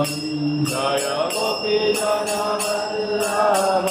जय गोपी जन वल्लभ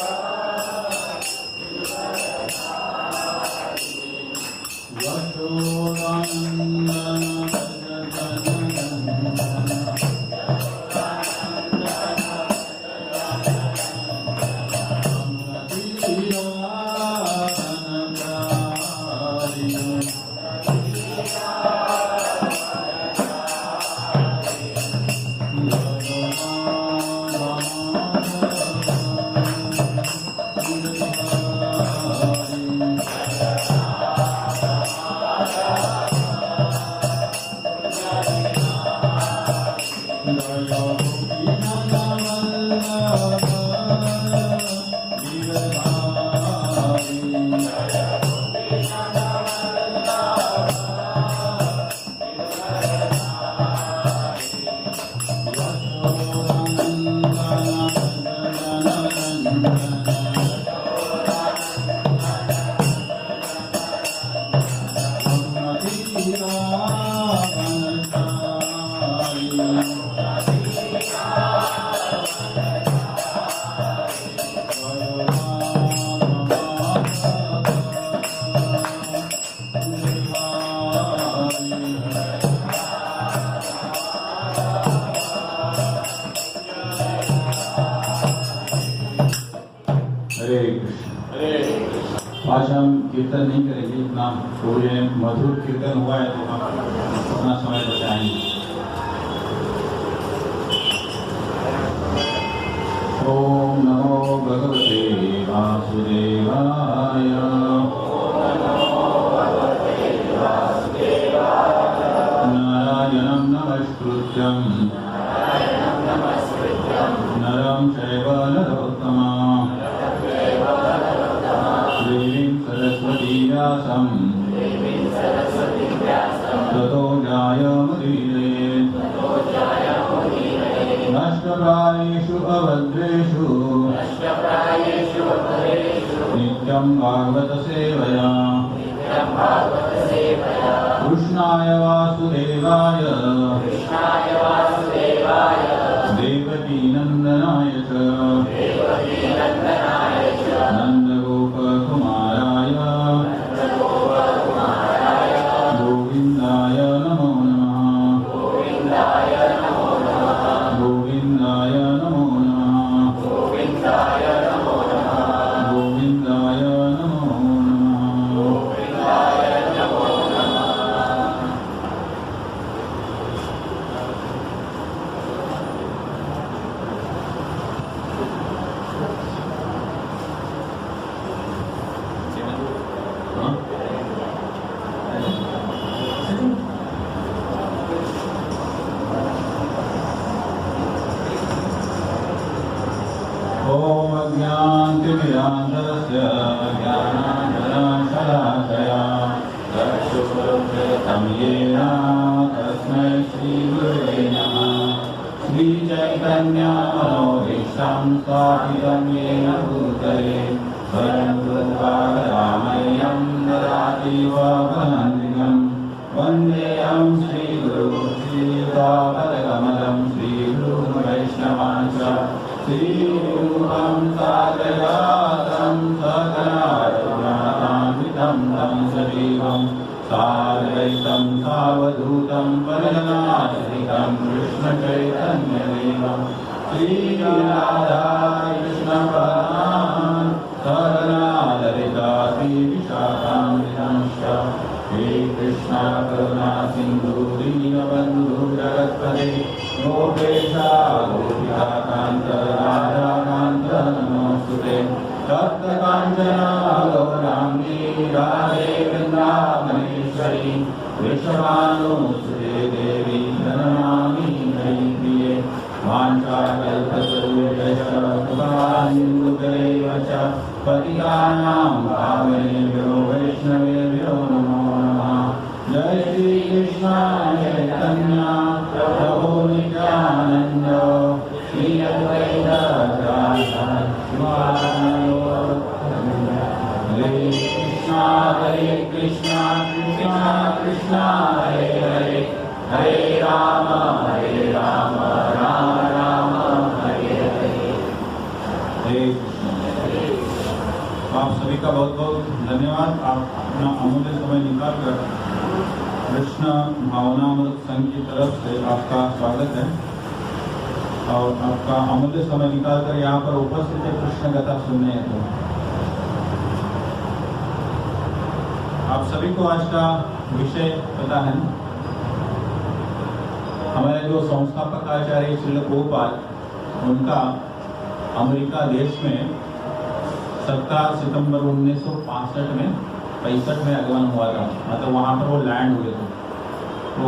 आज हम कीर्तन नहीं करेंगे, इतना थोड़े मधुर कीर्तन हुआ है तो हम अपना समय बचाएंगे। ओम नमो भगवते वासुदेवाय। नारायणं नमस्कृत्यं नरं चैव नरोत्तमं देवीं सरस्वती व्यासं ततो न्यायमुदीरयेत्। नष्टप्रायेषु अभद्रेषु नित्यं भागवत सेवया कृष्णाय वासुदेवाय देवकी नंदनाय च नंदगोपकुमाराय गोविन्दाय नमो नमः। गोविन्दाय नमो नमः। गोविन्दाय नमो नमः। गोविन्दाय नमो नमः। गोविन्दाय नमो नमः। ओम अज्ञानतिमिरान्धस्य ज्ञानाञ्जनशलाकया चक्षुरुन्मिलितं येन तस्मै श्रीगुरवे नमः। श्रीचैतन्यमनोभीष्टं स्थापितं येन भूतले स्वयं रूपावतामह्यं ददाति वहन्तिकं। वन्देऽहं श्रीगुरुं श्रीयुतापदकमलं श्रीगुरुं वैष्णवांश्च श्रीरूपं साग्रजातं सकलारघुनाथान्वितं तं सजीवं साद्वैतं सावधूतं परिजनाश्रितं कृष्णचैतन्यदेवं श्रीराधा कृष्णपदान् सकलाललिता श्रीविशाखान्वितंश्च। हे कृष्ण करुणा सिन्धु दीनबन्धु जगत्पते गोपेशा गोपिका कान्त राधा कान्त नमोऽस्तुते। तप्तकाञ्चन गौराङ्गी राधे वृन्दावनेश्वरी वृषभानुसुते देवी प्रणमामि हरिप्रिये। वाञ्छाकल्पतरुभ्यश्च कृपासिन्धुभ्यैव च पतितानां पावनेभ्यो वैष्णवेभ्यो नमो नमः। जय श्री कृष्ण चैतन्य प्रभु नित्यानंद श्री अद्वैत हरे कृष्णा कृष्णा कृष्णा हरे हरे हरे राम राम राम का बहुत बहुत धन्यवाद। आप अपना अमूल्य समय निकाल कर कृष्ण भावनामृत संघ की तरफ से आपका स्वागत है और आपका अमूल्य समय निकाल कर यहाँ पर उपस्थित है कृष्ण कथा सुनने हेतु। आप सभी को आज का विषय पता है। हमारे जो संस्थापक आचार्य श्रील प्रभुपाद, उनका अमेरिका देश में 17 सितंबर 1965 में आगमन हुआ था। मतलब वहाँ पर वो लैंड हुए थे। तो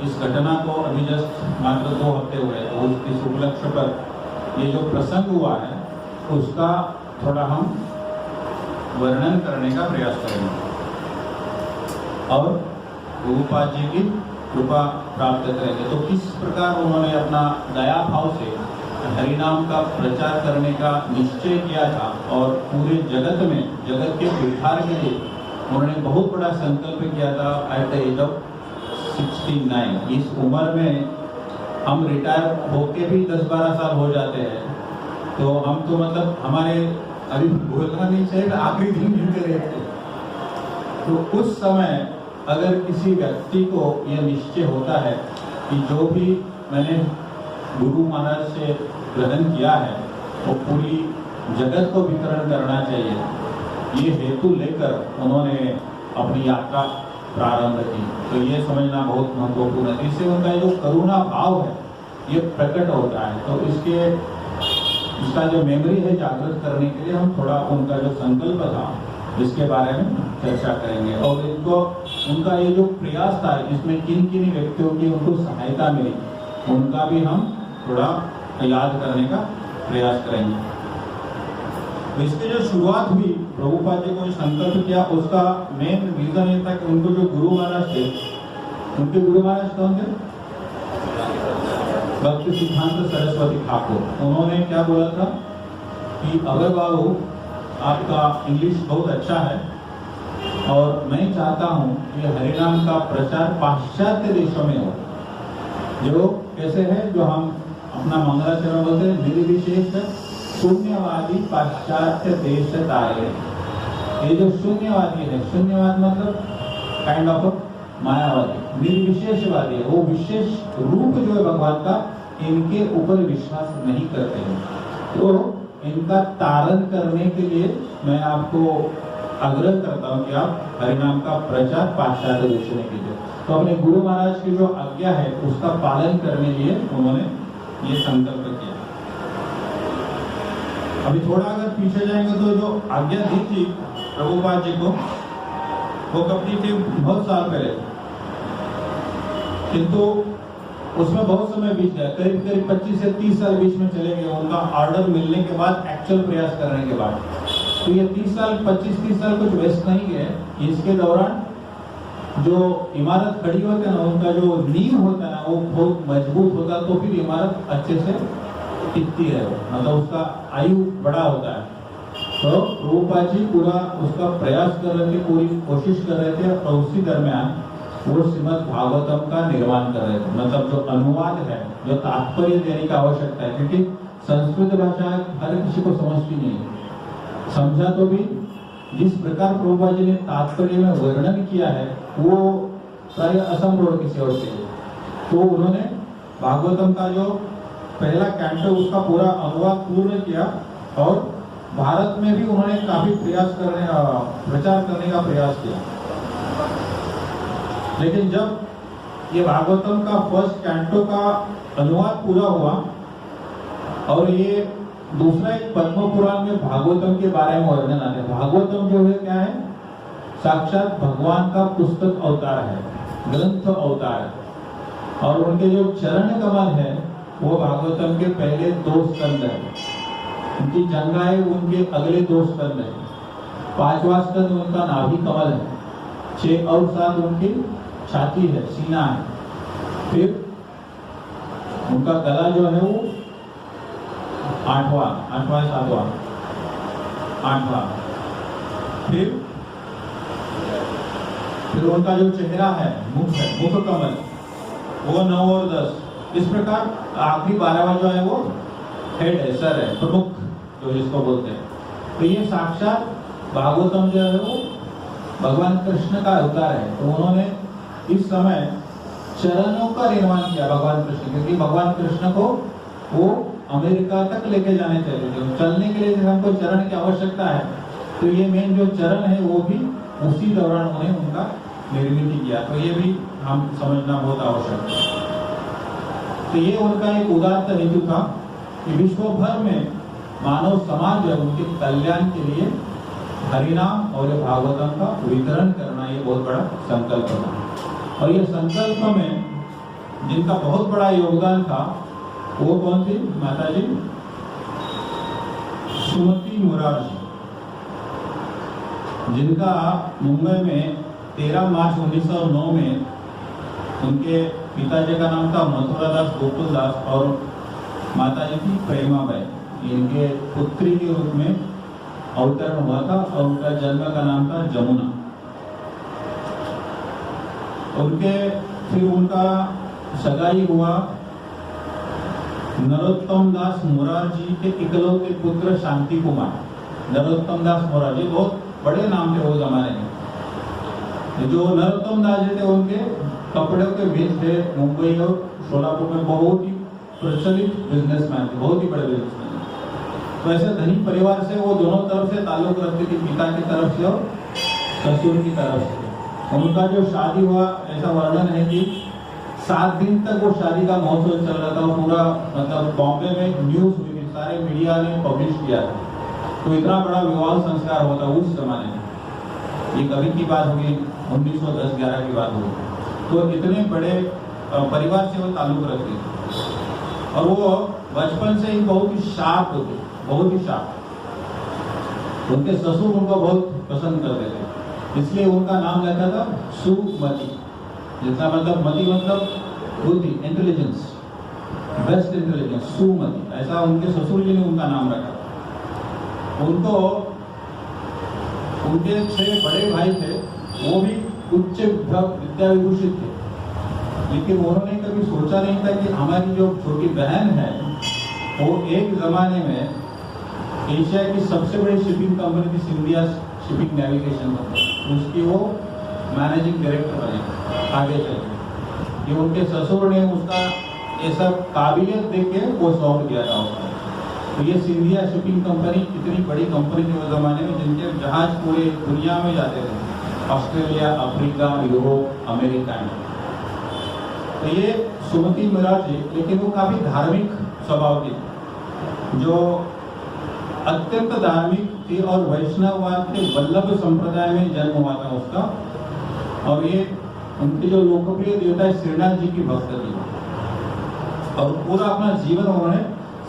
इस घटना को अभी जस्ट मात्र 2 हफ्ते हुए, तो इस उपलक्ष्य पर ये जो प्रसंग हुआ है उसका थोड़ा हम वर्णन करने का प्रयास करेंगे और प्रभुपाद जी की कृपा प्राप्त करेंगे। तो किस प्रकार उन्होंने अपना दया भाव से हरिनाम का प्रचार करने का निश्चय किया था और पूरे जगत के उद्धार के लिए उन्होंने बहुत बड़ा संकल्प किया था। एट द एज ऑफ 69, इस उम्र में हम रिटायर होके भी 10-12 साल हो जाते हैं, तो हम तो मतलब हमारे अभी बोलना नहीं चाहिए, आखिरी दिन गिनते रहते। तो उस समय अगर किसी व्यक्ति को यह निश्चय होता है कि जो भी मैंने गुरु महाराज से ग्रहण किया है वो पूरी जगत को वितरण करना चाहिए, ये हेतु लेकर उन्होंने अपनी यात्रा प्रारंभ की। तो ये समझना बहुत महत्वपूर्ण है। इससे उनका जो करुणा भाव है ये प्रकट होता है। तो इसका जो मेमोरी है जागृत करने के लिए हम थोड़ा उनका जो संकल्प था इसके बारे में चर्चा करेंगे और उनका ये जो प्रयास था इसमें किन किन व्यक्तियों की उनको सहायता मिली उनका भी हम थोड़ा याद करने का प्रयास करेंगे। इसकी जो शुरुआत हुई, प्रभुपाद जी को संकल्प किया, उसका मेन रीजन ये था कि उनको जो गुरु महाराज थे, उनके गुरु महाराज कौन थे? भक्ति सिद्धांत सरस्वती ठाकुर। उन्होंने क्या बोला था कि अगर बाबू आपका इंग्लिश बहुत अच्छा है और मैं चाहता हूँ कि हरिनाम का प्रचार पाश्चात्य देशों में हो। जो कैसे है, जो हम अपना मंगलाचरण बोलते हैं, निर्विशेष शून्यवादी पाश्चात्य देश तारे। ये जो शून्यवादी है, शून्यवाद मतलब काइंड ऑफ मायावादी, निर्विशेषवादी है, वो विशेष रूप जो है भगवान का, इनके ऊपर विश्वास नहीं करते हैं। तो इनका तारण करने के लिए मैं आपको आग्रह करता हूँ कि आप हरिनाम का प्रचार पाश्चात्य देशों में कीजिए। तो अपने गुरु महाराज की जो आज्ञा है उसका पालन करने के लिए उन्होंने ये संकल्प किया। अभी थोड़ा अगर पीछे जाएंगे तो जो आज्ञा दी थी प्रभुपाद जी को, वो कब दी थी? बहुत साल पहले, किंतु उसमें बहुत समय बीत गया, करीब 25 से 30 साल बीच में चले गए उनका ऑर्डर मिलने के बाद, एक्चुअल प्रयास करने के बाद। तो ये 25-30 साल कुछ वेस्ट नहीं गए। इसके दौरान जो इमारत खड़ी होती है ना, उनका जो नींव होता है ना वो बहुत मजबूत होता है, तो फिर इमारत अच्छे से टिकती है, मतलब उसका आयु बड़ा होता है। तो प्रभुपाद जी पूरा उसका प्रयास कर रहे थे, पूरी कोशिश कर रहे थे और उसी दरमियान वो श्रीमद् भागवतम का निर्माण कर रहे थे। मतलब जो अनुवाद है, जो तात्पर्य देने की आवश्यकता है, क्योंकि संस्कृत भाषा हर किसी को समझती नहीं है। समझा तो भी जिस प्रकार प्रभुपाद जी ने तात्पर्य में वर्णन किया है वो प्राय असंभव किसी और से। तो उन्होंने भागवतम का जो पहला कैंटो उसका पूरा अनुवाद पूर्ण किया और भारत में भी उन्होंने काफी प्रचार करने का प्रयास किया। लेकिन जब ये भागवतम का फर्स्ट कैंटो का अनुवाद पूरा हुआ और ये दूसरा एक पद्म पुराण में भागवतम के बारे में वर्णन आता है। भागवतम जो है क्या है? साक्षात भगवान का पुस्तक अवतार है, ग्रंथ अवतार है। और उनके जो चरण कमल है वो भागवतम के पहले 2 स्कंद है, उनकी जंघाएं उनके अगले 2 स्कंद है, 5वां स्कंद उनका नाभि कमल है, 6 और 7 उनकी छाती है, सीना है। फिर उनका गला जो है वो 8वां 8वां। फिर उनका जो चेहरा है, मुख कमल, वो 9 और 10। इस प्रकार आखिरी 12वां जो है वो हेड है, सर है, प्रमुख जो जिसको बोलते हैं। तो ये साक्षात भागवतम जो है वो भगवान कृष्ण का अवतार है। तो उन्होंने इस समय चरणों का निर्माण किया भगवान कृष्ण, क्योंकि भगवान कृष्ण को वो अमेरिका तक लेके जाने चाहिए थे। चलने के लिए हमको चरण की आवश्यकता है, तो ये मेन जो चरण है वो भी उसी दौरान उन्हें उनका निर्मित किया। तो ये भी हम समझना बहुत आवश्यक है। तो ये उनका एक उदात्त हेतु था कि विश्व भर में मानव समाज है उनके कल्याण के लिए हरिनाम और भागवतम का वितरण करना, ये बहुत बड़ा संकल्प था। और ये संकल्प में जिनका बहुत बड़ा योगदान था वो कौन थी माता जी? सुमति मुरारजी, जिनका मुंबई में 13 मार्च 1909 में उनके पिताजी का नाम था मथुरादास गोकुलदास और माताजी की प्रेमाबाई, इनके पुत्री के रूप में अवतरण हुआ था और उनका जन्म का नाम था जमुना। उनके फिर उनका सगाई हुआ नरोत्तम दास मुरारजी के इकलौते पुत्र शांति कुमार। नरोत्तम दास मुरारजी बहुत बड़े नाम थे वो जमाने में। जो नरोत्तम दास जी थे उनके कपड़ों के मिल थे, मुंबई और सोलापुर में बहुत ही प्रचलित बिजनेसमैन थे, बहुत ही बड़े बिजनेसमैन। तो ऐसे धनी परिवार से वो दोनों तरफ से ताल्लुक रखते थे, पिता की तरफ से और ससुर की तरफ से। उनका जो शादी हुआ ऐसा वर्णन है कि 7 दिन तक वो शादी का महोत्सव चल रहा था। पूरा मतलब बॉम्बे में न्यूज हुई थी, सारे मीडिया ने पब्लिश किया था। तो इतना बड़ा विवाह संस्कार होता उस जमाने में। ये कभी की बात होगी, 1910-11 की बात होगी। तो इतने बड़े परिवार से वो ताल्लुक रखते थे और वो बचपन से ही बहुत ही शार्प होते, बहुत ही शार्प। उनके ससुर उनको बहुत पसंद करते थे, इसलिए उनका नाम रखा था सुमति, जिसका मतलब मति मतलब बुद्धि, इंटेलिजेंस, बेस्ट इंटेलिजेंस, सुमति, ऐसा उनके ससुर जी ने उनका नाम रखा। उनको उनके 6 बड़े भाई थे, वो भी उच्च विद्या विभूषित थे, लेकिन उन्होंने कभी सोचा नहीं था कि हमारी जो छोटी बहन है वो एक जमाने में एशिया की सबसे बड़ी शिपिंग कंपनी थी सिंधिया शिपिंग नेविगेशन कंपनी, उसकी वो मैनेजिंग डायरेक्टर बने आगे चल। ये उनके ससुर ने उसका ये सब काबिलियत देख के वो सौंप दिया था उसको। तो ये सिंधिया शिपिंग कंपनी इतनी बड़ी कंपनी थी उस जमाने में, जिनके जहाज पूरे दुनिया में जाते थे, ऑस्ट्रेलिया, अफ्रीका, यूरोप, अमेरिका में। तो ये सुमति मुरारजी, लेकिन वो काफी धार्मिक स्वभाव की थी, जो अत्यंत धार्मिक थी और वैष्णववाद के वल्लभ संप्रदाय में जन्म हुआ था उसका। और ये उनके जो लोकप्रिय देवता है श्रीनाथ जी की भक्त थी और पूरा अपना जीवन उन्होंने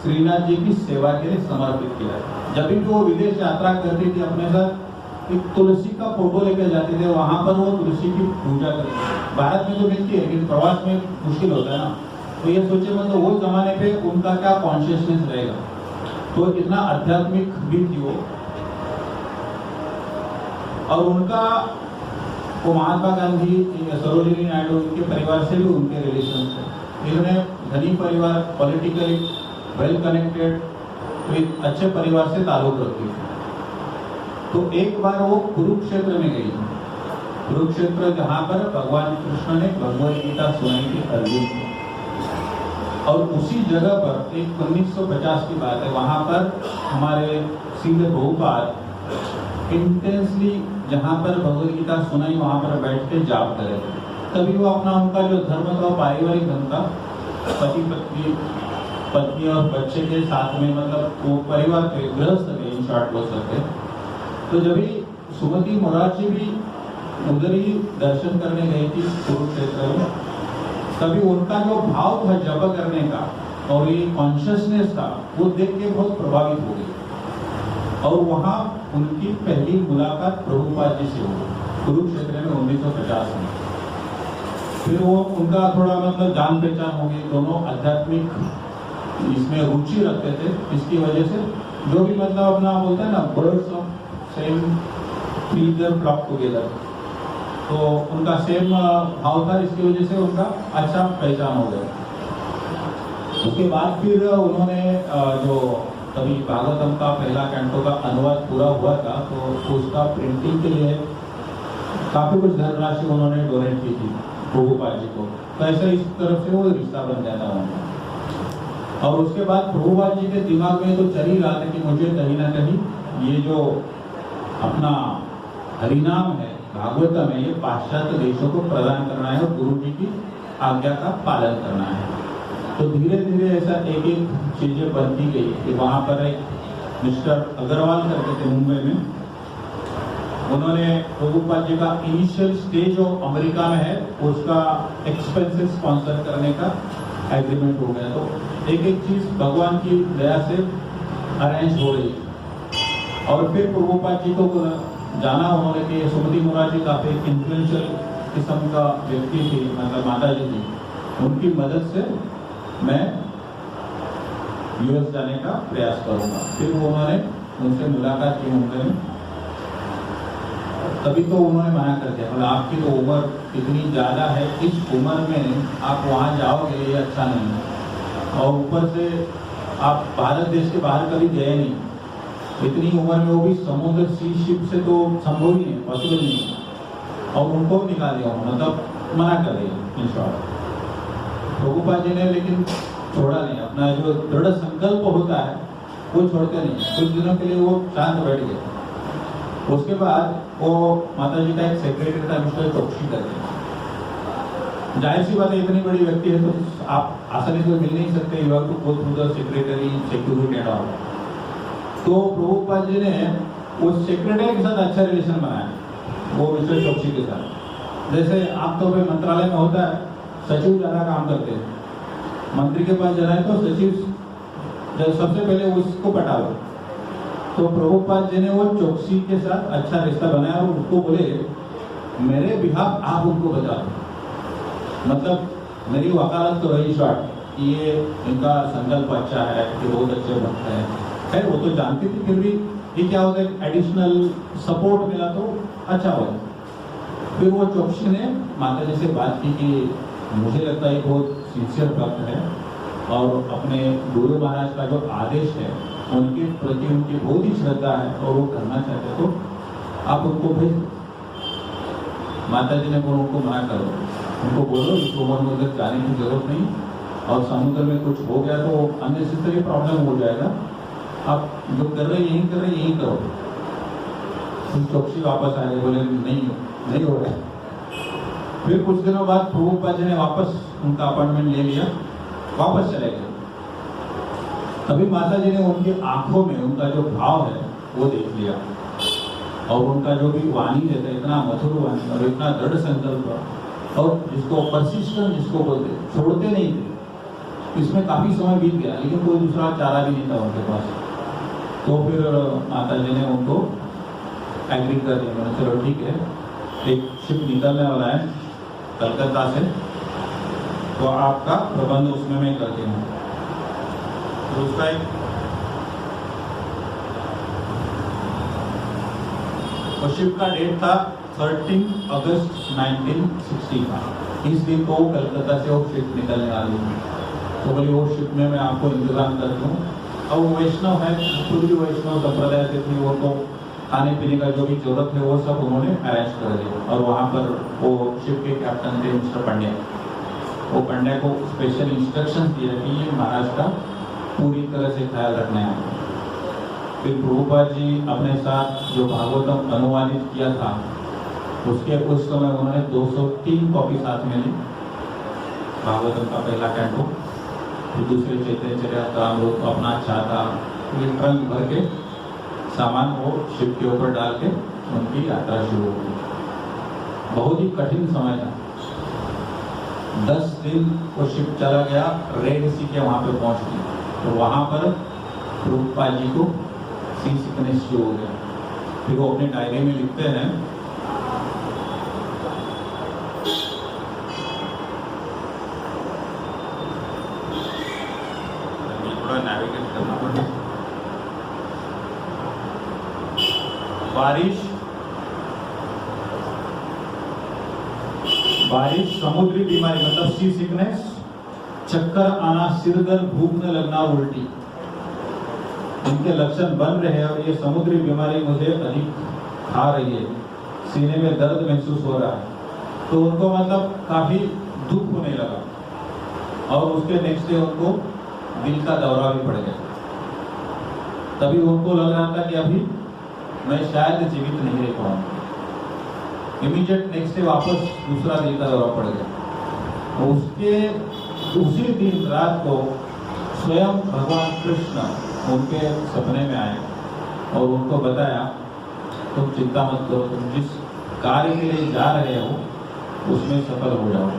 श्रीनाथ जी की सेवा के लिए समर्पित किया। जब भी वो विदेश यात्रा करती थी अपने साथ एक तुलसी का फोटो लेकर जाते थे, वहां पर वो तुलसी की पूजा करते थे। भारत में तो मिलती है लेकिन प्रवास में मुश्किल होता है ना, तो ये सोचे मतलब वो जमाने पे उनका क्या कॉन्शियसनेस रहेगा। तो इतना आध्यात्मिक भी थी वो। और उनका वो महात्मा गांधी, सरोजिनी नायडू, उनके परिवार से भी उनके रिलेशन थे। इन्होंने धनी परिवार, पॉलिटिकली वेल कनेक्टेड, तो एक अच्छे परिवार से ताल्लुक रखती थी। तो एक बार वो कुरुक्षेत्र में गई, कुरुक्षेत्र जहाँ पर भगवान कृष्ण ने भगवद गीता सुनाई थी अर्जुन को। और उसी जगह पर एक 1950 की बात है, वहाँ पर हमारे श्रील प्रभुपाद इंटेंसली जहाँ पर भगवद गीता सुनाई वहाँ पर बैठ के जाप करे। तभी वो अपना उनका जो धर्म था, पारिवारिक धर्म था, पत्नी और बच्चे के साथ में, मतलब वो परिवार के गृहस्थ थे, इन शॉर्ट बोल सकते। तो जब भी सुमति मुरारजी भी उधर ही दर्शन करने गई थी कुरुक्षेत्र में, तभी उनका जो भाव था जप करने का और ये कॉन्शियसनेस था, वो देख के बहुत प्रभावित हो गई। और वहाँ उनकी पहली मुलाकात प्रभुपाद जी से हुई कुरुक्षेत्र में 1950 में। फिर वो उनका थोड़ा मतलब जान पहचान हो गई, दोनों आध्यात्मिक इसमें रुचि रखते थे। इसकी वजह से जो भी मतलब अपना बोलते हैं ना, birds of same feather flock together, तो उनका सेम भाव था, इसकी वजह से उनका अच्छा पहचान हो गया। उसके बाद फिर उन्होंने जो तभी भागवतम का पहला कैंटो का अनुवाद पूरा हुआ था, तो उसका प्रिंटिंग के लिए काफी कुछ धनराशि उन्होंने डोनेट की थी प्रभुपाद जी को। तो ऐसा इस तरफ से वो रिश्ता बन जाता उनका। और उसके बाद प्रभुपाद जी के दिमाग में तो चल ही रहा था कि मुझे कहीं ना कहीं ये जो अपना हरिनाम है, भागवतम है, ये पाश्चात्य देशों को प्रदान करना है और गुरु जी की आज्ञा का पालन करना है। तो धीरे धीरे ऐसा एक एक चीजें बनती गई कि वहाँ पर एक मिस्टर अग्रवाल करके थे मुंबई में, उन्होंने प्रभुपाद जी का इनिशियल स्टेज जो अमेरिका में है उसका एक्सपेंसेस स्पॉन्सर करने का एग्रीमेंट हो गया। तो एक एक चीज भगवान की दया से अरेंज हो रही। और फिर प्रभुपाद जी को जाना उन्होंने कि सुमति मुरारी काफी इन्फ्लुएंशियल किस्म का व्यक्ति थी, मतलब माता जी थी, उनकी मदद से मैं यूएस जाने का प्रयास करूंगा। फिर वो उन्होंने उनसे मुलाकात की मुंबई में, तभी तो उन्होंने मना कर दिया, मतलब आपकी तो उम्र इतनी ज़्यादा है, इस उम्र में आप वहाँ जाओगे ये अच्छा नहीं है, और ऊपर से आप भारत देश के बाहर कभी गए नहीं, इतनी उम्र में वो भी समुद्र सी शिप से तो संभव ही नहीं, पॉसिबल नहीं है। और उनको निकाल दिया, मतलब मना कर दिया इन शॉर्ट। प्रभुपाद जी ने लेकिन छोड़ा नहीं, अपना जो दृढ़ संकल्प होता है वो छोड़ते नहीं। कुछ दिनों के लिए वो शांत बैठ गए। उसके बाद वो माता जी का एक सेक्रेटरी था मिस्टर चौकसी करके, जाहिर सी बात है इतनी बड़ी व्यक्ति है तो आप आसानी से मिल नहीं सकते, you have to go through the secretary security and all. तो प्रभुपाद जी ने उस सेक्रेटरी के साथ अच्छा रिलेशन बनाया, वो मिस्टर चौकसी के साथ। जैसे आमतौर पर मंत्रालय में होता है, सचिव ज्यादा काम करते हैं, मंत्री के पास जाना है तो सचिव जब सबसे पहले उसको पटाओ। तो प्रभुपाद जी ने वो चौकसी के साथ अच्छा रिश्ता बनाया और उसको बोले मेरे बिहाफ आप उनको बता दो, मतलब मेरी वकालत तो रही शॉर्ट, ये इनका संकल्प अच्छा है कि बहुत अच्छे भक्त है। खैर वो तो जानती थी, फिर भी ये क्या होता है एडिशनल सपोर्ट मिला तो अच्छा हो। फिर वो चौकसी ने माता जी से बात की कि मुझे लगता है बहुत सिंसियर भक्त है और अपने गुरु महाराज का जो आदेश है उनके प्रति उनकी बहुत ही श्रद्धा है और वो करना चाहते हैं, तो आप उनको भेज दो। माता जी ने बोला उनको मना करो, उनको बोलो इस उम्र में उधर जाने की जरूरत नहीं, और समुद्र में कुछ हो गया तो अननेसेसरी प्रॉब्लम हो जाएगा, आप जो कर रहे यही कर रहे यही करो। फिर चौकसी वापस आ गए, बोले नहीं हो रहा। फिर कुछ दिनों बाद प्रभुपाद जी ने वापस उनका अपॉइंटमेंट ले लिया, वापस चले गए। तभी माता जी ने उनकी आंखों में उनका जो भाव है वो देख लिया, और उनका जो भी वाणी रहता है इतना मधुर वाणी और इतना दृढ़ संकल्प, और जिसको परसिस्टेंस जिसको बोलते, छोड़ते नहीं थे। इसमें काफी समय बीत गया लेकिन कोई दूसरा चारा भी नहीं था उनके पास। तो फिर माता जी ने उनको एग्री कर दिया, मैंने चलो ठीक है, एक शिप निकलने वाला है कलकत्ता से, तो आपका प्रबंध उसमें मैं करती हूँ। तो उसका एक शिप का डेट था 13 अगस्त 1960 का। इस दिन को कलकत्ता से वो शिप निकलने वाली थी। तो बोली वो शिप में मैं आपको इंतजाम करती हूँ। और वो वैष्णव है, पूरी वैष्णव संप्रदाय से थी, वो तो खाने पीने का जो भी जरूरत है वो सब उन्होंने अरेंज कर दिया। और वहाँ पर वो शिप के कैप्टन थे मिस्टर पांड्या, वो पांड्या को स्पेशल इंस्ट्रक्शन दिया कि ये महाराज का पूरी तरह से ख्याल रखना है। फिर प्रभुपाद जी अपने साथ जो भागवतम अनुवादित किया था उसके उस समय उन्होंने 203 कॉपी साथ में ली, भागवतम का पहला कैंटो। फिर दूसरे चैतन्य चरितामृत तो अपना अच्छा था, फिर ट्रंक भर के सामान वो शिप के ऊपर डाल के उनकी यात्रा शुरू हो गई। बहुत ही कठिन समय था, 10 दिन वो शिप चला गया, रेड सी के वहाँ पे पहुँच गई। तो वहाँ पर प्रभुपाद जी को सी सिकनेस शुरू हो गया। फिर वो अपने डायरी में लिखते हैं, थोड़ा नेविगेट करना पड़ेगा। बारिश, समुद्री बीमारी मतलब सी सिकनेस, चक्कर आना, सिर दर्द, भूख न लगना, उल्टी। इनके लक्षण बन रहे हैं और ये समुद्री बीमारी मुझे अधिक खा रही है, सीने में दर्द महसूस हो रहा है। तो उनको मतलब काफी दुख होने लगा और उसके नेक्स्ट डे उनको दिल का दौरा भी पड़ गया। तभी उनको लग रहा था कि अभी मैं शायद जीवित नहीं रह पाऊंगा। इमीडिएट नेक्स्ट डे वापस दूसरा दिल का दौरा पड़ गया। उसके उसी दिन रात को स्वयं भगवान कृष्ण उनके सपने में आए और उनको बताया, तुम चिंता मत करो, तुम जिस कार्य के लिए जा रहे हो उसमें सफल हो जाओ,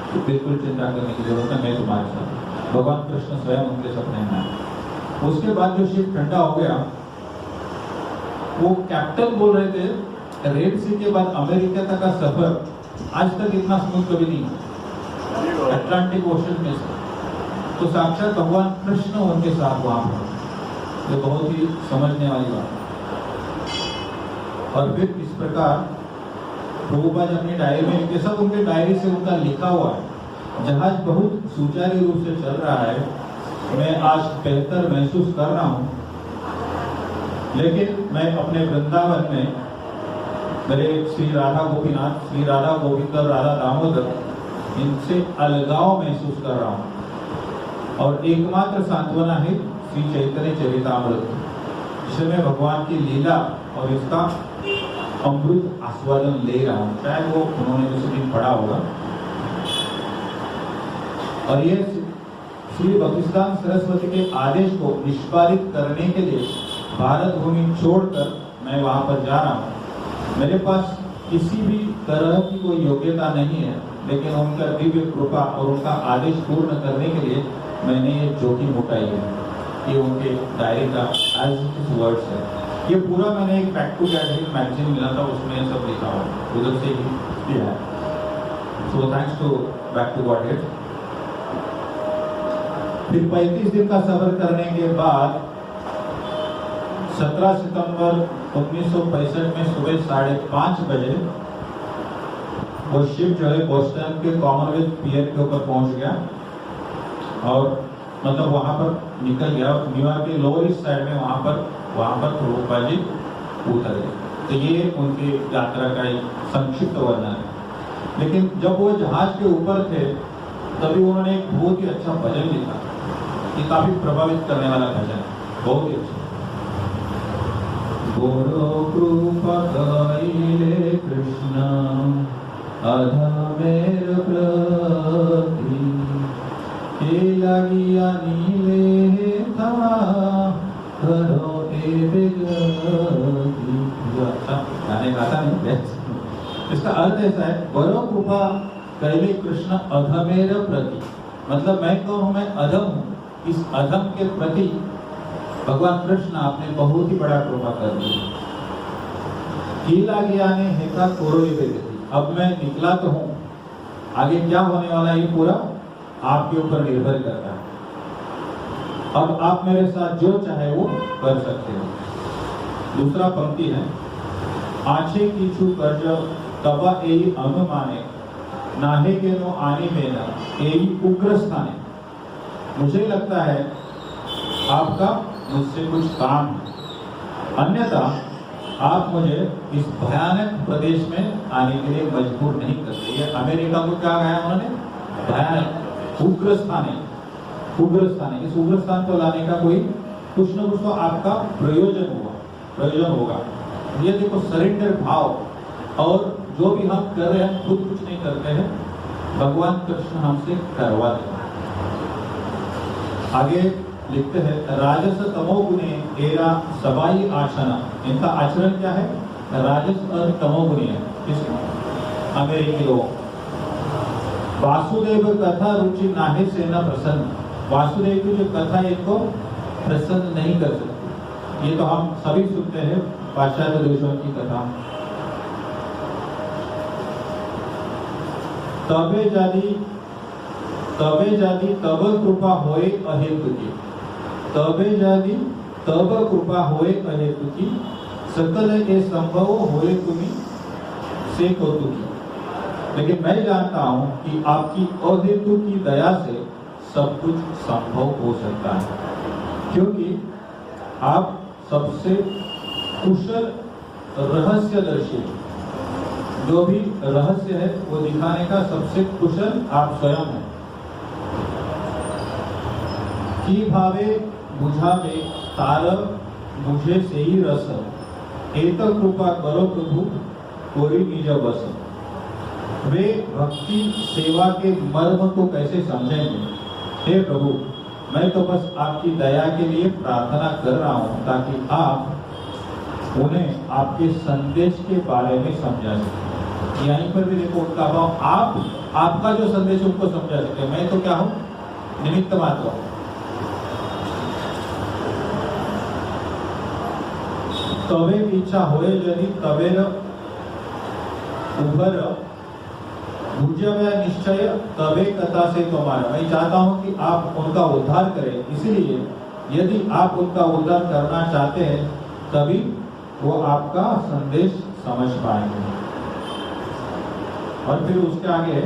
तो बिल्कुल चिंता करने की जरूरत है, मैं तुम्हारे साथ। भगवान कृष्ण स्वयं उनके सपने में आए। उसके बाद जो शिप ठंडा हो गया, वो कैप्टन बोल रहे थे रेड सी के बाद अमेरिका तक का सफर आज तक इतना स्मूथ कभी नहीं, अटलांटिक ओशन में से। तो साक्षात भगवान कृष्ण उनके साथ वहां पर, ये बहुत ही समझने वाली बात। और फिर इस प्रकार प्रभुपाद अपनी डायरी में लिखे, सब उनके डायरी से उनका लिखा हुआ है। जहाज बहुत सुचारू रूप से चल रहा है, मैं आज बेहतर महसूस कर रहा हूँ, लेकिन मैं अपने वृंदावन में मेरे श्री राधा गोपीनाथ, श्री राधा गोविंद, राधा दामोदर, इनसे अलगाव महसूस कर रहा हूँ। और एकमात्र सांत्वना है श्री चैतन्य चरितामृत, जिसमें भगवान की लीला और इसका अमृत आस्वादन ले रहा हूँ। शायद वो उन्होंने उस दिन पढ़ा होगा। और ये श्री भक्तिसिद्धांत सरस्वती के आदेश को निष्पादित करने के लिए भारत भूमि छोड़कर मैं वहां पर जा रहा हूँ। मेरे पास किसी भी तरह की कोई योग्यता नहीं है, लेकिन उनका दिव्य कृपा और उनका आदेश पूर्ण करने के लिए मैंने ये जोखिम उठाई है। ये उनके डायरी का एज इट इज वर्ड्स है। ये पूरा मैंने एक बैक टू गैदरिंग मैगजीन मिला था, उसमें सब लिखा हुआ, उधर से ही किया है। So thanks to back to Godhead. फिर 35 दिन का सफर करने के बाद 17 सितंबर 1965 में सुबह 5:30 बजे वो शिप जो है बोस्टन के कॉमनवेल्थ पियर के ऊपर पहुंच गया और मतलब वहां पर निकल गया। न्यूयॉर्क के लोअर ईस्ट साइड में वहां पर प्रभुपाद जी उतर गए। तो ये उनकी यात्रा का एक संक्षिप्त वर्णन है। लेकिन जब वो जहाज के ऊपर थे तभी उन्होंने एक बहुत ही अच्छा भजन लिखा, ये काफी प्रभावित करने वाला भजन है, बहुत ही अच्छा। बड़ो कृपा कइले कृष्ण अधमेर प्रति, के लागिया नीले थमा करो ए बेगति। अच्छा गाने गाता नहीं, इसका अर्थ ऐसा है, बड़ो कृपा कइले कृष्ण अधमेर प्रति, मतलब मैं कहूँ मैं अधम हूँ, इस अधम के प्रति भगवान कृष्ण आपने बहुत ही बड़ा कृपा कर दिया। कीला गया ने हेका कोरोली बेगति, अब मैं निकला तो हूँ, आगे क्या होने वाला है ये पूरा आपके ऊपर निर्भर करता है। अब आप मेरे साथ जो चाहे वो कर सकते हो। दूसरा पंक्ति है, आछे कीचु कर्ज तबा एई अनुमाने, नाहे के नो आनी मेना एई उग्र स्थाने। मुझे लगता है आपका मुझसे कुछ काम है, अन्यथा आप मुझे इस भयानक प्रदेश में आने के लिए मजबूर नहीं करते। ये अमेरिका को क्या कहा उन्होंने, भयानक उग्र स्थान है, उग्र स्थान है। इस उग्र स्थान को लाने का कोई कुछ न कुछ तो आपका प्रयोजन होगा। ये देखो सरेंडर भाव, और जो भी हम कर रहे हैं खुद कुछ नहीं करते हैं, भगवान कृष्ण हमसे करवाते हैं। आगे लिखते हैं, राजस तमोगुणे एरा सबाई आचना, इनका आचरण क्या है, राजस और तमोगुणी है, किस अमेरिकी लोग। वासुदेव कथा रुचि नाहे से न प्रसन्न, वासुदेव की जो कथा है इनको प्रसन्न नहीं कर सकती। ये तो हम सभी सुनते हैं पाश्चात्य देशों की कथा। तबे जादी तब कृपा होए अहेतु की, तबे जादी तब कृपा होए अहेतु की, सकल के संभव होए तुम्ही से कौतु की। लेकिन मैं जानता हूं कि आपकी अहेतु की दया से सब कुछ संभव हो सकता है, क्योंकि आप सबसे कुशल रहस्यदर्शी, जो भी रहस्य है वो दिखाने का सबसे कुशल आप स्वयं हैं। की भावे बुझावे तार बुझे से ही रस, एक कृपा करो प्रभु कोई निज बस। वे भक्ति सेवा के मर्म को कैसे समझेंगे? हे प्रभु, मैं तो बस आपकी दया के लिए प्रार्थना कर रहा हूँ ताकि आप उन्हें आपके संदेश के बारे में समझा सकें। यहीं पर भी देखो उनका भाव, आप आपका जो संदेश उनको समझा सके। मैं तो क्या हूँ, निमित्त मात्र हूँ। तवे इच्छा होए यदि तवेर उभर भुजव निश्चय तवे कथा से तुम्हारा। मैं चाहता हूं कि आप उनका उद्धार करें, इसलिए यदि आप उनका उद्धार करना चाहते हैं तभी वो आपका संदेश समझ पाएंगे। और फिर उसके आगे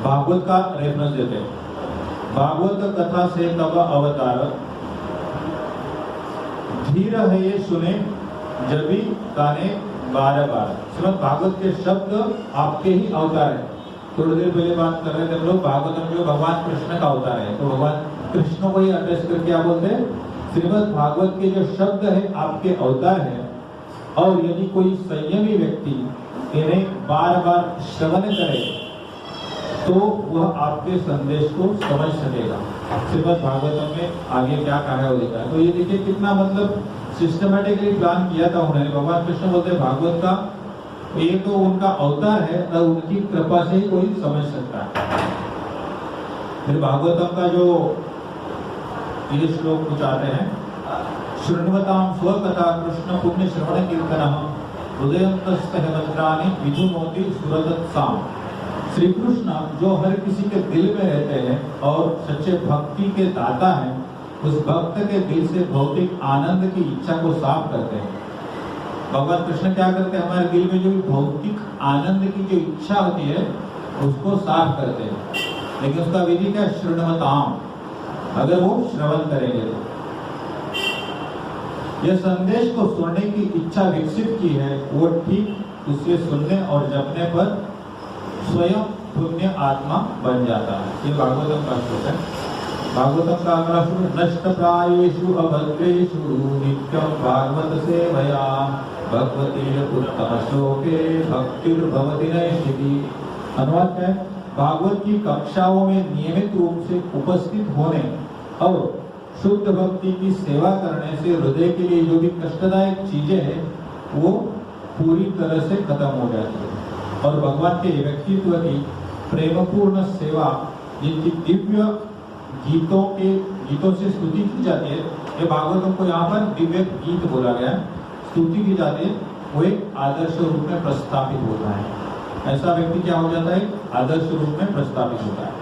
भागवत का रेफरेंस देते हैं। भागवत कथा से तब अवतार, धीर है ये सुने जबी गाने बार बार। श्रीमद् भागवत के शब्द आपके ही अवतार है। थोड़ी देर पहले बात कर रहे थे हम लोग, भागवत में जो भगवान कृष्ण का अवतार है, तो भगवान कृष्ण को ही एड्रेस करके क्या बोलते हैं? श्रीमद् भागवत के जो शब्द है आपके अवतार है। और यदि कोई संयमी व्यक्ति इन्हें बार बार श्रवण करे तो वह आपके संदेश को समझ सकेगा। श्रीमद् भागवतम में आगे क्या कहा है वो लिखा है। तो ये देखिए कितना मतलब सिस्टमैटिकली प्लान किया था उन्होंने। भगवान कृष्ण बोलते हैं भागवत का ये तो उनका अवतार है, तो उनकी कृपा से ही कोई समझ सकता है। फिर भागवतम का जो ये श्लोक कुछ आते हैं, शृण्वतां स्वकथा कृष्ण पुण्य श्रवण कीर्तनः हृदयन्तस्थ मंत्राणि विधुनोति सुरदत्साम। श्री कृष्ण जो हर किसी के दिल में रहते हैं और सच्चे भक्ति के दाता हैं, उस भक्त के दिल से भौतिक आनंद की इच्छा को साफ करते हैं। भगवान कृष्ण क्या करते हैं? हमारे दिल में जो भौतिक आनंद की जो इच्छा होती है उसको साफ करते हैं। लेकिन उसका विधि क्या? श्रृण्वताम, अगर वो श्रवण करेंगे तो। यह संदेश को सुनने की इच्छा विकसित की है, वो ठीक उसे सुनने और जपने पर स्वयं पुण्य आत्मा बन जाता है। ये भागवतम का श्लोक है। भागवतम का अगला श्लोक, नष्ट प्रायेषु अभद्रेषु नित्यं भागवत सेवया भगवती उत्तम श्लोके भक्तिर्भवति नैष्ठिकी। अनुवाद क्या है? भागवत की कक्षाओं में नियमित रूप से उपस्थित होने और शुद्ध भक्ति की सेवा करने से हृदय के लिए जो भी कष्टदायक चीजें हैं वो पूरी तरह से खत्म हो जाती है। और भगवान के व्यक्तित्व की प्रेमपूर्ण सेवा, जिनकी दिव्य गीतों से स्तुति की जाती है, ये भागवतों को यहाँ पर दिव्य गीत बोला गया है, स्तुति की जाती है, वो एक आदर्श रूप में प्रस्थापित होता है। ऐसा व्यक्ति क्या हो जाता है? आदर्श रूप में प्रस्थापित होता है।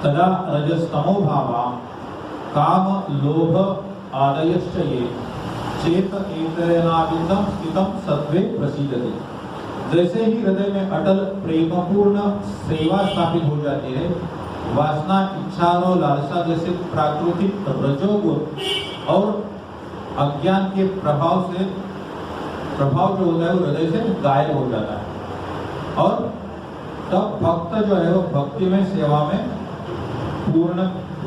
तदा रजस्तमो भावा काम लोभ आदयश्च ये चेत एतरेणाविदं स्थितं सत्वे प्रसीदति। जैसे ही हृदय में अटल प्रेमपूर्ण सेवा स्थापित हो जाती है, वासना, इच्छा और लालसा जैसे प्राकृतिक रजोगुण और अज्ञान के प्रभाव जो होता है वो हृदय से गायब हो जाता है। और तब भक्त जो है वो भक्ति में, सेवा में पूर्ण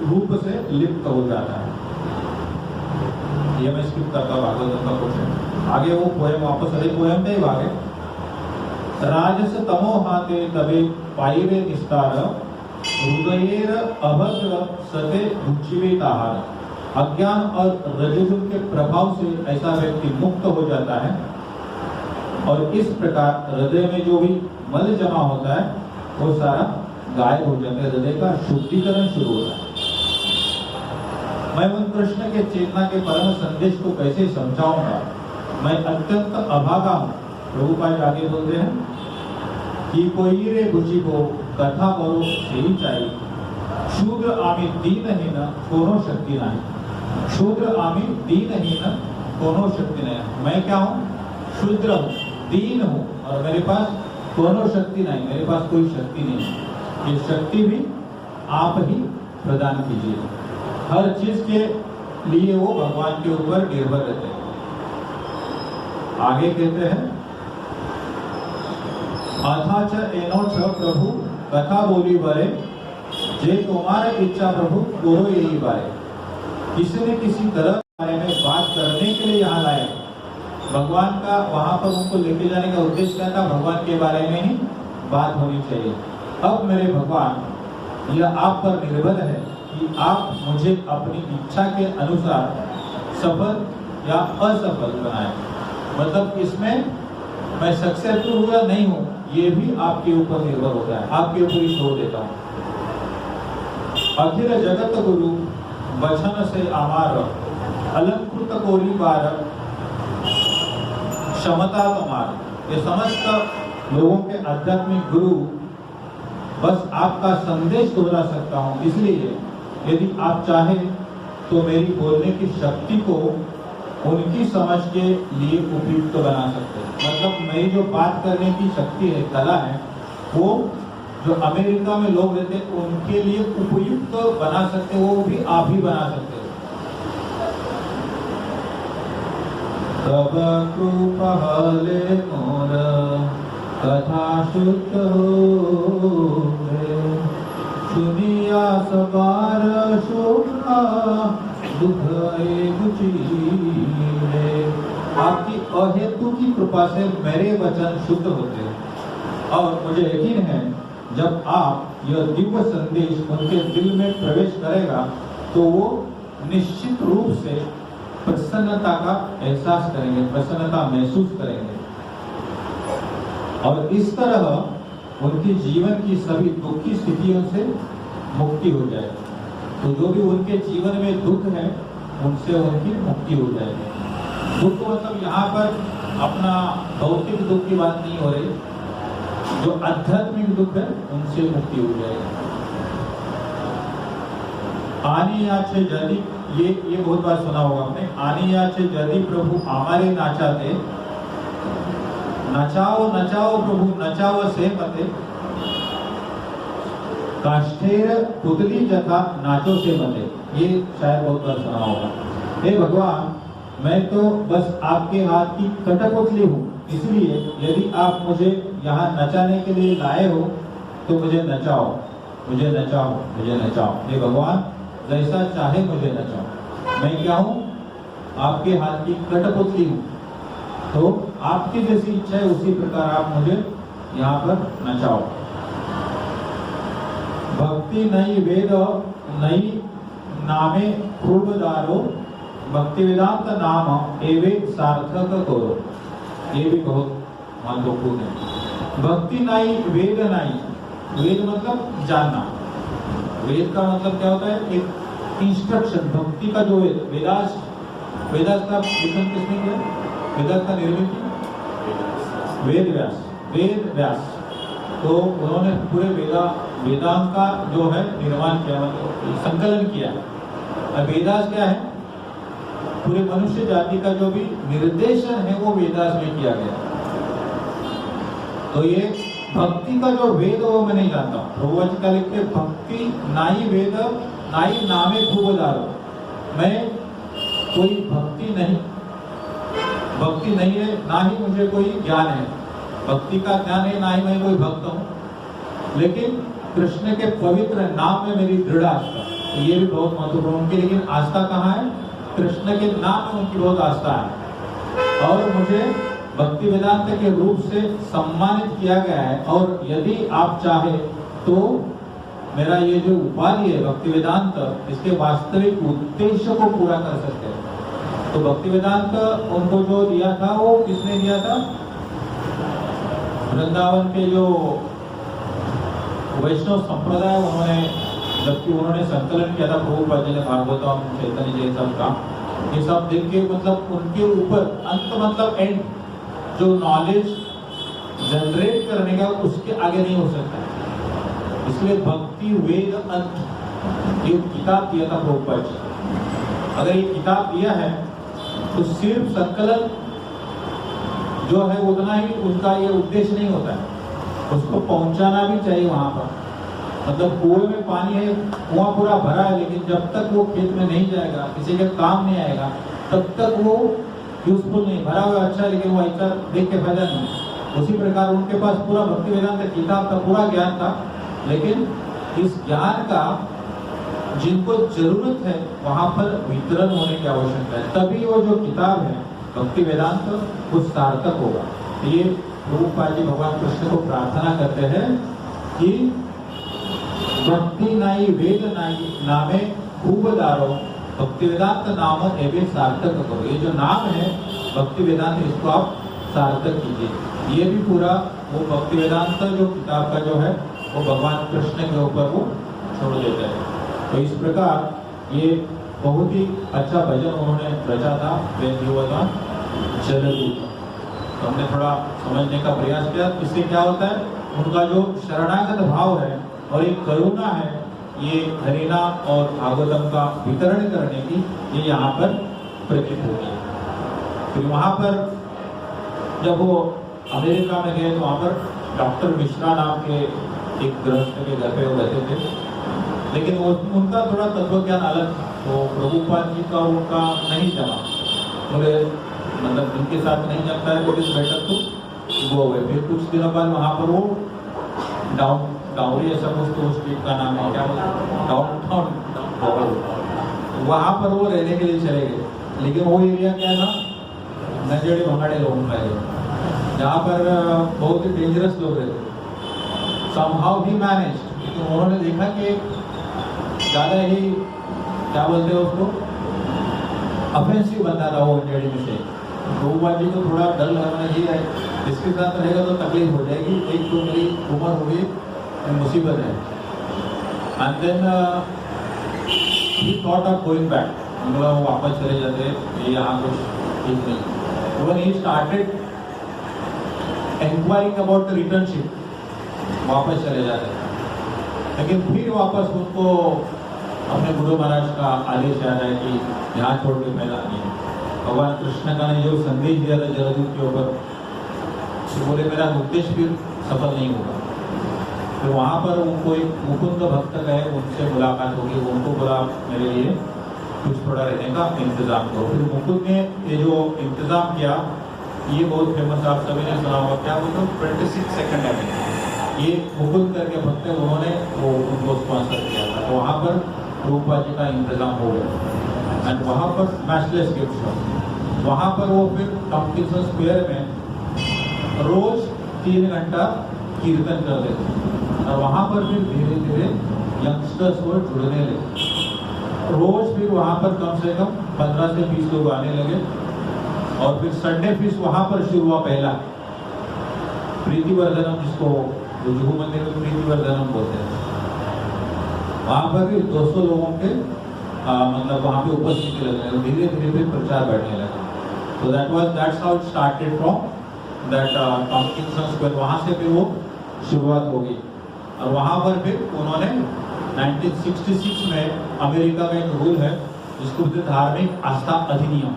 रूप से लिप्त हो जाता है। ये मैं स्किप करता हूँ भागवत का क्वेश्चन। आगे वो पोएम वापस अरे पोएम पे ही भागे। राजस तमो हाथे तबे पाइवे निस्तार हृदयेर अभद्र सते भुक्षिवेताहार। अज्ञान और रजोगुण के प्रभाव से ऐसा व्यक्ति मुक्त हो जाता है और इस प्रकार हृदय में जो भी मल जमा होता है वो सारा गायब हो जाता है, हृदय का शुद्धिकरण शुरू होता है। मैं उन कृष्ण के चेतना के परम संदेश को कैसे समझाऊंगा? मैं अत्यंत अभागा हूँ। प्रभुपाद आगे बोलते हैं कि कोई रे बुझी को कथा करो सही चाहिए। शूद्र आमी दीनहीन कोनो शक्ति नहीं। शूद्र आमी दीनहीन कोनो शक्ति नहीं। मैं क्या हूँ? शूद्र हूँ, दीन हूँ और मेरे पास कोनो शक्ति नहीं, मेरे पास कोई शक्ति नहीं। ये शक्ति भी आप ही प्रदान कीजिए। हर चीज के लिए वो भगवान के ऊपर निर्भर रहते हैं। आगे कहते हैं, अथाच एनो छ प्रभु कथा बोली बारे, जे तुम्हारा इच्छा प्रभु बोलो यही बारे। किसी न किसी तरह बारे में बात करने के लिए यहाँ लाए। भगवान का वहां पर उनको लेके जाने का उद्देश्य क्या था? भगवान के बारे में ही बात होनी चाहिए। अब मेरे भगवान, यह आप पर निर्भर है कि आप मुझे अपनी इच्छा के अनुसार सफल या असफल बनाए। मतलब इसमें मैं सक्सेसफुल हूँ या नहीं हूँ, ये भी आपके ऊपर निर्भर होता है। आपके ऊपर ही छोड़ देता हूँ। अखिल जगत गुरु वचन से आमार, अलंकृत कोरी बार क्षमता तुम्हार। ये समस्त लोगों के आध्यात्मिक गुरु, बस आपका संदेश दोहरा सकता हूँ। इसलिए यदि आप चाहें तो मेरी बोलने की शक्ति को उनकी समझ के लिए उपयुक्त बना सकते हैं। मतलब मेरी जो बात करने की शक्ति है, कला है, वो जो अमेरिका में लोग रहते हैं उनके लिए उपयुक्त बना सकते, वो भी आप ही बना सकते हैं। तब कृपा हले मोर कथा शुद्ध होवे, सुनिया सबार शोभा दुख आपकी अहेतु की कृपा से मेरे वचन शुद्ध होते हैं। और मुझे यकीन है जब आप यह दिव्य संदेश उनके दिल में प्रवेश करेगा तो वो निश्चित रूप से प्रसन्नता का एहसास करेंगे, प्रसन्नता महसूस करेंगे। और इस तरह उनके जीवन की सभी दुखी स्थितियों से मुक्ति हो जाएगी। तो जो भी उनके जीवन में दुख है उनसे उनकी मुक्ति हो जाएगी। दुख मतलब यहाँ पर अपना भौतिक दुख की बात नहीं हो रही, जो आध्यात्मिक दुख है उनसे मुक्ति हो जाएगी। आनी याचे यदि, ये बहुत बार सुना होगा आपने, आनी याचे यदि प्रभु हमारे नाचाते, नचाओ नचाओ प्रभु नचाओ से मते, काष्ठेर पुतली जथा नाचो से मते। ये शायद बहुत बार सुना होगा। हे भगवान, मैं तो बस आपके हाथ की कठपुतली हूँ, इसलिए यदि आप मुझे यहाँ नचाने के लिए लाए हो तो मुझे नचाओ, मुझे नचाओ, मुझे नचाओ। हे भगवान, जैसा चाहे मुझे नचाओ। मैं क्या हूँ? आपके हाथ की कठपुतली हूँ। तो आपकी जैसी इच्छा है उसी प्रकार आप मुझे यहाँ पर नचाओ। भक्ति नई वेद नई नामे खूब दारो, भक्ति वेदांत नाम एवे सार्थक करो। ये भी बहुत महत्वपूर्ण है। भक्ति नाई वेद नाई, वेद मतलब जानना। वेद का मतलब क्या होता है? एक इंस्ट्रक्शन। भक्ति का जो वेद, वेदास, वेदास का लेखन किसने किया? वेदास का निर्मित वेद व्यास, वेद व्यास। तो उन्होंने पूरे वेदांत का जो है निर्माण किया, मतलब संकलन किया। और वेदास क्या है? पूरे मनुष्य जाति का जो भी निर्देशन है वो वेदास में किया गया। तो ये भक्ति का जो वेद वो मैं नहीं जानता। प्रभुपाद जी का लिखते भक्ति नाई वेद नाई नामे खूब दारो। मैं कोई भक्ति नहीं, भक्ति नहीं है, ना ही मुझे कोई ज्ञान है। भक्ति का ज्ञान है, ना ही मैं कोई भक्त हूँ। लेकिन कृष्ण के पवित्र नाम में मेरी दृढ़ आस्था। तो ये भी बहुत महत्वपूर्ण उनकी। लेकिन आस्था कहाँ है? कृष्ण के नाम में उनकी बहुत आस्था है। और मुझे भक्ति वेदांत के रूप से सम्मानित किया गया है। और यदि आप चाहे तो मेरा ये जो उपाधि है भक्ति वेदांत, इसके वास्तविक उद्देश्य को पूरा कर सकते हैं। तो भक्ति वेदांत उनको जो दिया था वो किसने दिया था? वृंदावन के जो वैष्णव संप्रदाय, उन्होंने, जबकि उन्होंने संकलन किया था प्रभुपाद जी ने भागवतम, चैतन्य जी सब का, ये सब देख के मतलब उनके ऊपर अंत मतलब एंड जो नॉलेज जनरेट करने का उसके आगे नहीं हो सकता। इसलिए भक्ति वेद अंत ये किताब दिया था प्रभुपाद जी। अगर ये किताब दिया है तो सिर्फ संकलन जो है उतना ही उनका ये उद्देश्य नहीं होता है, उसको पहुंचाना भी चाहिए वहां पर। मतलब कुएं में पानी है, कुआं पूरा भरा है, लेकिन जब तक वो खेत में नहीं जाएगा, किसी के काम नहीं आएगा, तब तक वो यूजफुल नहीं। भरा हुआ अच्छा है, लेकिन वो ऐसा देख के फायदा नहीं। उसी प्रकार उनके पास पूरा भक्ति वेदांत किताब का पूरा ज्ञान था, लेकिन इस ज्ञान का जिनको जरूरत है वहां पर वितरण होने की आवश्यकता है, तभी वो जो किताब है भक्ति वेदांत वो सार्थक होगा। ये प्रभुपाद जी भगवान कृष्ण को प्रार्थना करते हैं कि भक्ति नाई वेद नाई नामे खूब दारो, भक्ति वेदांत नाम एवं सार्थक करो। ये जो नाम है भक्ति वेदांत, इसको आप सार्थक कीजिए। ये भी पूरा वो भक्ति वेदांत जो किताब का जो है वो भगवान कृष्ण के ऊपर वो छोड़ देता है। तो इस प्रकार ये बहुत ही अच्छा भजन उन्होंने रचा था, जलदूत। तो हमने थोड़ा समझने का प्रयास किया, इससे क्या होता है, उनका जो शरणागत भाव है और एक करुणा है, ये हरिना और भागवतम का वितरण करने की ये यहाँ पर प्रतीत होती है। फिर वहाँ पर जब वो अमेरिका में गए तो वहाँ पर डॉक्टर मिश्रा नाम के एक गृहस्थ के घर पे वो रहते थे, लेकिन वो उनका थोड़ा तत्वज्ञान अलग था। तो प्रभुपाद जी का उनका नहीं जमा, बोले मतलब उनके साथ नहीं जमता है, तो बेटर तो वो हुए। फिर कुछ दिनों बाद वहाँ पर वो डाउरी ऐसा कुछ तो स्ट्रीट का नाम है, क्या डाउनटाउन, वहाँ पर वो रहने के लिए चले गए। लेकिन वो एरिया क्या था, नजड़ी भंगाड़े लोगों का है, जहाँ पर बहुत ही डेंजरस लोग रहते। समहाउ ही मैनेज, लेकिन उन्होंने देखा कि ज़्यादा ही क्या बोलते हैं उसको, ऑफेंसिव बंदा था वो नजड़ी में से। प्रभुपाद जी को थोड़ा डर लगना ही है, इसके साथ रहेगा तो तकलीफ हो जाएगी, एक तो मेरी उम्र होगी, मुसीबत है। And then he thought of going back, वो वापस चले जाते, ये यहाँ कुछ ठीक नहीं। When he started inquiring about the returnship, वापस चले जाते। लेकिन फिर वापस उनको अपने गुरु महाराज का आदेश याद है कि यहाँ छोड़ के फैला नहीं। भगवान कृष्ण का ने जो संदेश दिया था जलदूत के ऊपर, बोले मेरा उद्देश्य फिर सफल नहीं होगा। फिर वहाँ पर उनको एक मुकुंद भक्त गए, उनसे मुलाकात होगी, उनको बोला मेरे लिए कुछ थोड़ा रहने का इंतजाम करो। फिर मुकुंद ने ये जो इंतजाम किया, ये बहुत फेमस, आप सभी ने सुना होगा, क्या बोलते 26 सेकंड है, ये मुकुंद करके भक्त है, उन्होंने वो उनको स्पॉन्सर किया था। तो वहाँ पर प्रभुपाद जी का इंतजाम हो गया। एंड वहाँ पर मैचलेस गिफ्ट शॉप, वहाँ पर वो फिर कॉम्पिटिशन स्क्वायर में रोज 3 घंटा कीर्तन करते थे। और वहाँ पर फिर धीरे धीरे यंगस्टर्स को जुड़ने लगे। रोज फिर वहाँ पर कम से कम 15 से 20 लोग आने लगे। और फिर संडे फीस वहाँ पर शुरू हुआ पहला, प्रीतिवर्धनम, जिसको जुहू मंदिर में प्रीतिवर्धनम बोलते हैं। वहाँ पर भी 200 लोगों के मतलब वहाँ पे उपस्थिति लगे, धीरे धीरे फिर प्रचार बढ़ने लगा। तो that's how it started from that competition square, वहाँ से फिर वो शुरुआत होगी। और वहाँ पर फिर उन्होंने 1966 में अमेरिका का एक रूल है जिसको बोलते धार्मिक आस्था अधिनियम,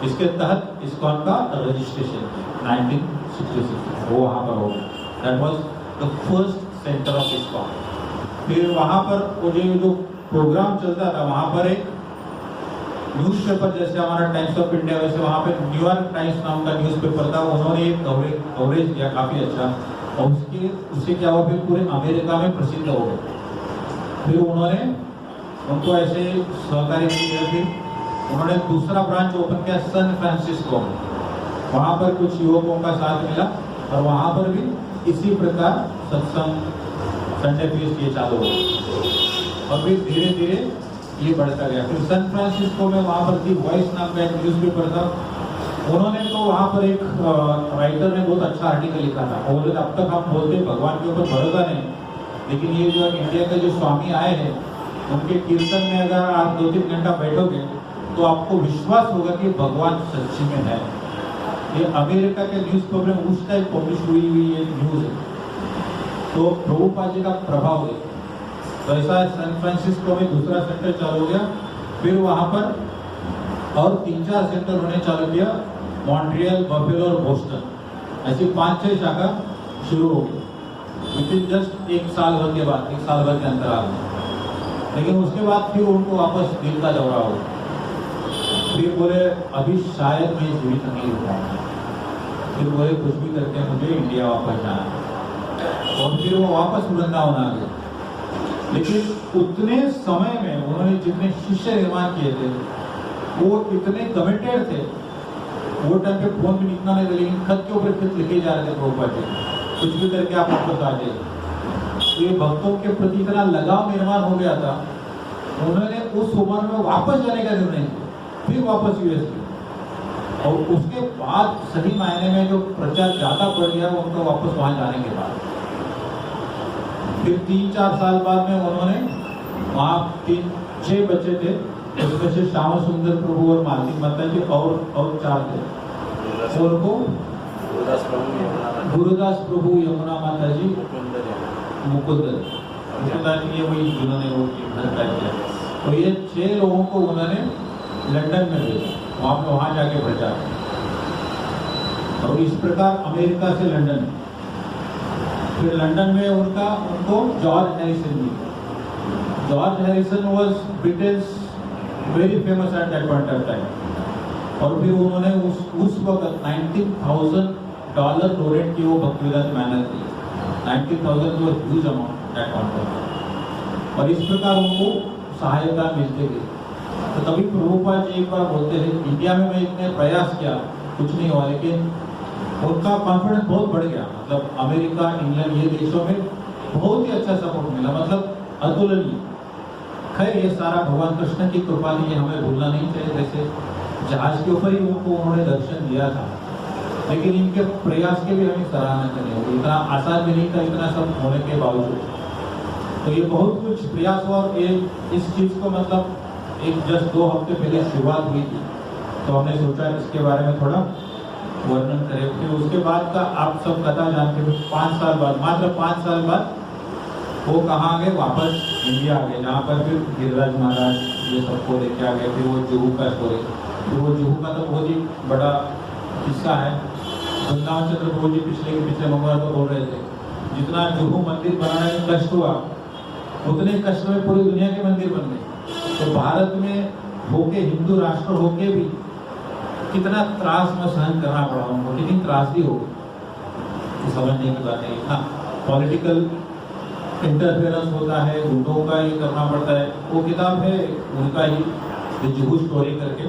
इसके तहत इस्कॉन का रजिस्ट्रेशन 1966 वो वहाँ पर होगा। That was the first centre of ISKCON. फिर वहाँ पर वो जो प्रोग्राम चलता था, वहाँ पर एक न्यूज़पेपर, जैसे हमारा टाइम्स ऑफ इंडिया, वैसे वहाँ पे न्यूयॉर्क टाइम्स नाम का न्यूज़पेपर था, उन्होंने एक कवरेज किया काफ़ी अच्छा। और उससे क्या हुआ, फिर पूरे अमेरिका में प्रसिद्ध हो गए। फिर उन्होंने उनको ऐसे सहकारी किया। फिर उन्होंने दूसरा ब्रांच ओपन किया सैन फ्रांसिस्को में, वहाँ पर कुछ युवकों का साथ मिला और वहाँ पर भी इसी प्रकार सत्संग संडे फीस ये चालू हो। और फिर धीरे धीरे ये बढ़ता गया। फिर सैन फ्रांसिस्को में वहाँ पर दी वॉइस नाम का एक न्यूज़पेपर था, उन्होंने तो वहाँ पर एक राइटर ने बहुत अच्छा आर्टिकल लिखा था। और बोले अब तक हम बोलते भगवान के ऊपर भरोसा नहीं, लेकिन ये जो इंडिया के जो स्वामी आए हैं उनके कीर्तन में अगर आप 2-3 घंटा बैठोगे तो आपको विश्वास होगा कि भगवान सच्ची में है। ये अमेरिका के न्यूज़पेपर में उस टाइम पब्लिश हुई ये न्यूज़ है। तो प्रभुपाद जी का प्रभाव है। तो ऐसा सैन फ्रांसिस्को में दूसरा सेंटर चालू हो गया। फिर वहाँ पर और 3-4 सेंटर होने चालू किया, मॉन्ट्रियल, बफेलो और बोस्टन, ऐसी 5-6 शाखा शुरू हो गई। विच इज जस्ट एक साल भर के बाद, एक साल भर के अंतराल में। लेकिन उसके बाद फिर उनको वापस दिल का दौरा हो, फिर बोले अभी शायद मैं जीवित नहीं हो पाऊंगा, फिर बोले कुछ भी करके मुझे इंडिया वापस जाना है, और फिर वो वापस वृंदावन आ गए। लेकिन उतने समय में उन्होंने जितने शिष्य निर्माण किए थे वो इतने कमिटेड थे, वो टाइम पे फोन भी इतना नहीं था, लेकिन खत के ऊपर खत लिखे जा रहे थे प्रभुपाद जी, कुछ भी करके आप वापस आ जाइए। तो ये भक्तों के प्रति इतना लगाव निर्माण हो गया था, उन्होंने उस उम्र में वापस जाने का निर्णय किया, फिर वापस यूएस गए, और उसके बाद सही मायने में जो प्रचार ज्यादा बढ़ गया वो उनको वापस वहां जाने के बाद। फिर 3-4 साल बाद में उन्होंने वहाँ 6 बच्चे थे, उसमें से श्याम सुंदर प्रभु और मालती माता जी और 4 थे, उनको गुरुदास प्रभु, यमुना माता जी, मुकुंद जी, ये वही जिन्होंने वो घर का किया। तो ये 6 लोगों को उन्होंने लंदन में भेजा, वहाँ जाके प्रचार, और इस प्रकार अमेरिका से लंदन, फिर लंदन में उनको जॉर्ज हैरिसन मिला। George Harrison was Britain's very famous at that point of time, और फिर उन्होंने उस वक्त $19,000 डोनेट की वो भक्तिवेदांत मेहनत की। 19,000 was huge amount that point, और इस प्रकार उनको सहायता मिलती गई। तो तभी प्रभुपाद जी एक बार बोलते थे, इंडिया में मैं इतने प्रयास किया कुछ नहीं हुआ, लेकिन उनका कॉन्फिडेंस बहुत बढ़ गया। मतलब अमेरिका, इंग्लैंड, ये देशों में बहुत ही अच्छा सपोर्ट मिला, मतलब अतुलनीय। खैर ये सारा भगवान कृष्ण की कृपा थी, हमें भूलना नहीं चाहिए। जैसे जहाज के ऊपर ही उनको उन्होंने दर्शन दिया था, लेकिन इनके प्रयास के भी हमें सराहना करनी होगी। इतना आसान भी नहीं था, इतना सब होने के बावजूद। तो ये बहुत कुछ प्रयास हुआ, और ये इस चीज़ को मतलब एक जस्ट 2 हफ्ते पहले शुरुआत हुई थी, तो हमने सोचा इसके बारे में थोड़ा वर्णन करें। फिर उसके बाद का आप सब कथा जानते हो, 5 साल बाद, मात्र 5 साल बाद वो कहाँ आ गए, वापस इंडिया आ गए, जहाँ पर फिर गिरिराज महाराज ये सबको लेके आ गए। फिर वो जुहू का स्टोरी, फिर वो जुहू का तो बहुत ही बड़ा किस्सा है। वृंदावन चंद्र प्रभु जी पिछले मंगलवार को बोल रहे थे, जितना जुहू मंदिर बनाने में कष्ट हुआ, उतने कष्ट में पूरी दुनिया के मंदिर बन गए। तो भारत में होके, हिंदू राष्ट्र होके भी कितना त्रास में सहन करना पड़ा उनको, कितनी त्रासदी हो गई, समझने की बात है। इतना पॉलिटिकल इंटरफेरेंस होता है, गुंडों का ही करना पड़ता है। वो किताब है उनका ही, द जुहू स्टोरी करके,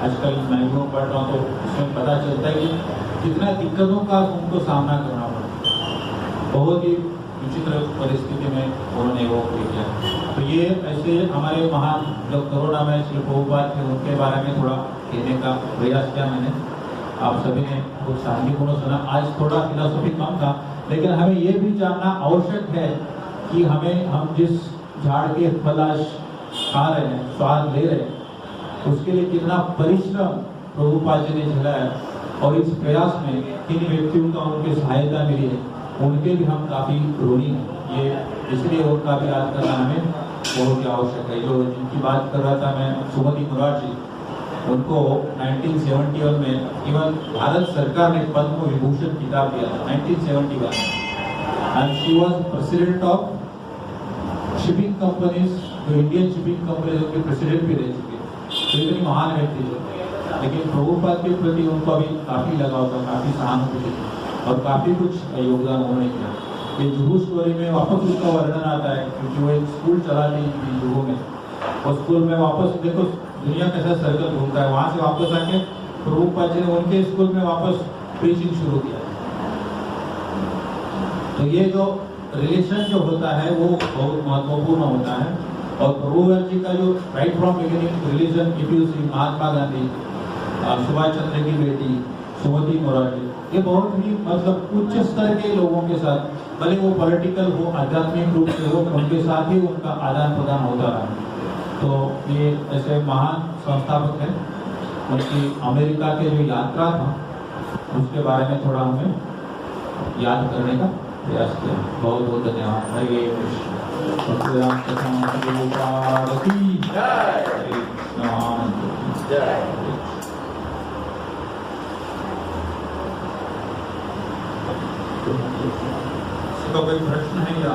आजकल मैं भी पढ़ रहा हूँ, तो उसमें पता चलता है कि कितना दिक्कतों का उनको सामना करना पड़ा। बहुत ही विचित्र परिस्थिति में उन्होंने वो किया। तो ये ऐसे हमारे महान जो करुणा में श्री प्रभुपाद थे, उनके बारे में थोड़ा कहने का प्रयास किया मैंने। आप सभी ने कुछ शांति गुणों सुना। आज थोड़ा फिलोसॉफी कम था, लेकिन हमें ये भी जानना आवश्यक है कि हम जिस झाड़ के फल खा रहे हैं, स्वाद ले रहे हैं, उसके लिए कितना परिश्रम प्रभुपाद जी ने झेला है, और इस प्रयास में किन व्यक्तियों का उनकी सहायता मिली है, उनके भी हम काफ़ी ऋणी हैं। ये इसलिए उनका भी याद करना हमें बहुत ही आवश्यक है। जो जिनकी बात कर रहा था मैं, सुमति मुरारजी, उनको 1971 में इवन भारत सरकार ने पद्म विभूषण खिताब दिया था, 1971, and she was president of shipping companies, जो इंडियन शिपिंग कंपनीज उनके प्रेसिडेंट भी रह चुके। तो इतनी महान व्यक्ति जो, लेकिन प्रभुपाद के प्रति उनको अभी काफ़ी लगाव था, काफ़ी सहानुभूति थी, और काफ़ी कुछ योगदान उन्होंने किया। ये जुहू स्टोरी में वापस उसका वर्णन आता है, क्योंकि वो एक स्कूल चलाती थी जुहू में, और स्कूल में वापस देखो दुनिया कैसा सर्कल घूमता है, वहाँ से वापस आके प्रभुपाद जी ने उनके स्कूल में वापस प्रीचिंग शुरू किया। तो ये जो रिलेशन जो होता है वो बहुत महत्वपूर्ण होता है। और प्रभुपाद जी का जो right from beginning religion, if you see Mahatma Gandhi, Subhash Chandra की बेटी सुमति मुरारजी, ये बहुत ही मतलब उच्च स्तर के लोगों के साथ, भले वो पॉलिटिकल हो, आध्यात्मिक रूप से हो, उनके साथ ही उनका आदान प्रदान होता रहा। तो ये ऐसे महान संस्थापक हैं। उनकी अमेरिका के जो यात्रा था उसके बारे में थोड़ा हमें याद करने का प्रयास किया। बहुत बहुत धन्यवाद। हरे कृष्ण। राम कृष्ण। इसका कोई प्रश्न है या